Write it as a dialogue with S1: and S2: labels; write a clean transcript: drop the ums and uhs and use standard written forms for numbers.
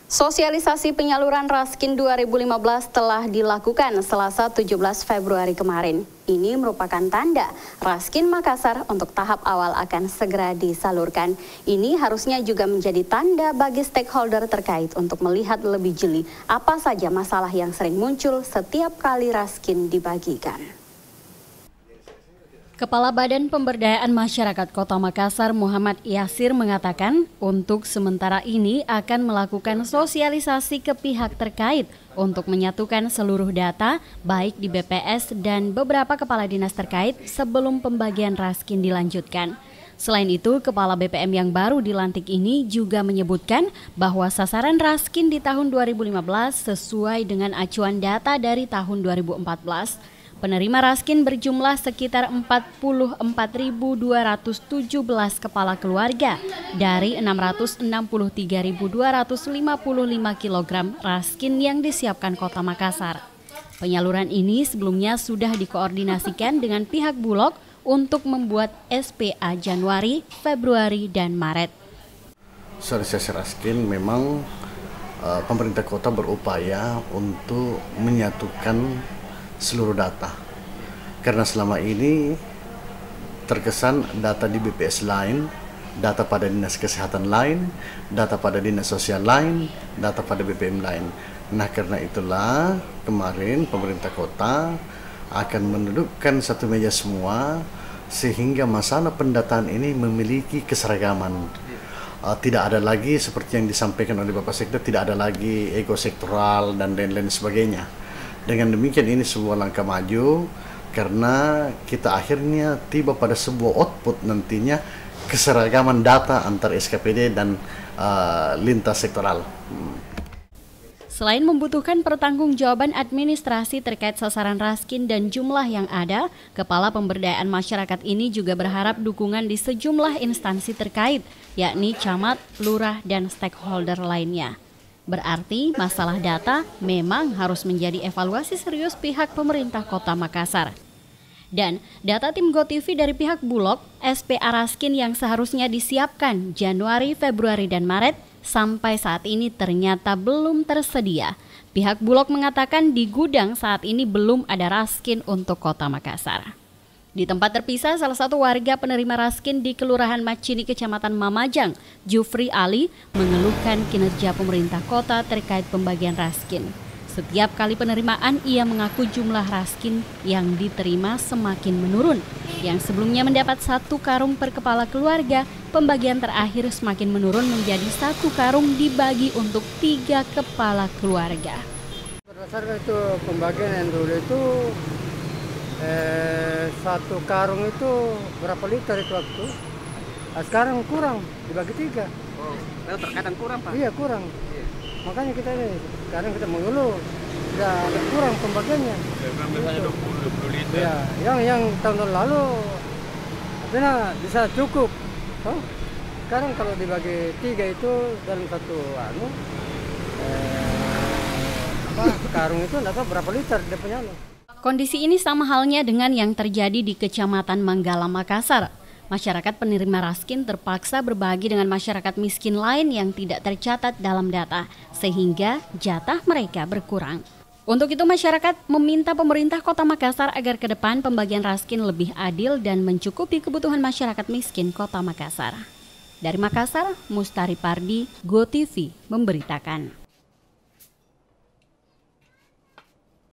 S1: Sosialisasi penyaluran Raskin 2015 telah dilakukan Selasa 17 Februari kemarin. Ini merupakan tanda Raskin Makassar untuk tahap awal akan segera disalurkan. Ini harusnya juga menjadi tanda bagi stakeholder terkait untuk melihat lebih jeli apa saja masalah yang sering muncul setiap kali Raskin dibagikan. Kepala Badan Pemberdayaan Masyarakat Kota Makassar Muhammad Yasir mengatakan untuk sementara ini akan melakukan sosialisasi ke pihak terkait untuk menyatukan seluruh data baik di BPS dan beberapa kepala dinas terkait sebelum pembagian Raskin dilanjutkan. Selain itu, Kepala BPM yang baru dilantik ini juga menyebutkan bahwa sasaran Raskin di tahun 2015 sesuai dengan acuan data dari tahun 2014. Penerima Raskin berjumlah sekitar 44.217 kepala keluarga dari 663.255 kg Raskin yang disiapkan Kota Makassar. Penyaluran ini sebelumnya sudah dikoordinasikan dengan pihak Bulog untuk membuat SPA Januari, Februari, dan Maret.
S2: Sosialisasi Raskin memang pemerintah kota berupaya untuk menyatukan seluruh data, karena selama ini terkesan data di BPS lain, data pada dinas kesehatan lain, data pada dinas sosial lain, data pada BPM lain. Nah, karena itulah kemarin pemerintah kota akan mendudukkan satu meja semua sehingga masalah pendataan ini memiliki keseragaman. Tidak ada lagi seperti yang disampaikan oleh Bapak Sekda, tidak ada lagi ego sektoral dan lain-lain sebagainya. Dengan demikian ini sebuah langkah maju karena kita akhirnya tiba pada sebuah output nantinya keseragaman data antar SKPD dan lintas sektoral.
S1: Selain membutuhkan pertanggungjawaban administrasi terkait sasaran Raskin dan jumlah yang ada, Kepala Pemberdayaan Masyarakat ini juga berharap dukungan di sejumlah instansi terkait, yakni camat, lurah, dan stakeholder lainnya. Berarti masalah data memang harus menjadi evaluasi serius pihak pemerintah Kota Makassar. Dan data tim GoTV dari pihak Bulog, SPA Raskin yang seharusnya disiapkan Januari, Februari, dan Maret sampai saat ini ternyata belum tersedia. Pihak Bulog mengatakan di gudang saat ini belum ada Raskin untuk Kota Makassar. Di tempat terpisah, salah satu warga penerima Raskin di Kelurahan Macini, Kecamatan Mamajang, Jufri Ali, mengeluhkan kinerja pemerintah kota terkait pembagian Raskin. Setiap kali penerimaan, ia mengaku jumlah Raskin yang diterima semakin menurun. Yang sebelumnya mendapat 1 karung per kepala keluarga, pembagian terakhir semakin menurun menjadi 1 karung dibagi untuk 3 kepala keluarga.
S3: Berdasarkan itu pembagian yang dulu itu 1 karung itu berapa liter itu waktu? Nah, sekarang kurang, dibagi 3.
S4: Oh, terkadang kurang, Pak?
S3: Iya, kurang. Iya. Makanya kita ini, sekarang kita mengeluh, sudah agak kurang pembagiannya.
S4: Misalnya 20 liter.
S3: Ya, yang tahun lalu, artinya bisa cukup. Oh, sekarang kalau dibagi 3 itu dalam satu karung itu enggak tahu berapa liter dia punya.
S1: Kondisi ini sama halnya dengan yang terjadi di Kecamatan Manggala, Makassar. Masyarakat penerima Raskin terpaksa berbagi dengan masyarakat miskin lain yang tidak tercatat dalam data, sehingga jatah mereka berkurang. Untuk itu masyarakat meminta pemerintah Kota Makassar agar ke depan pembagian Raskin lebih adil dan mencukupi kebutuhan masyarakat miskin Kota Makassar. Dari Makassar, Mustari Pardi, GoTV memberitakan.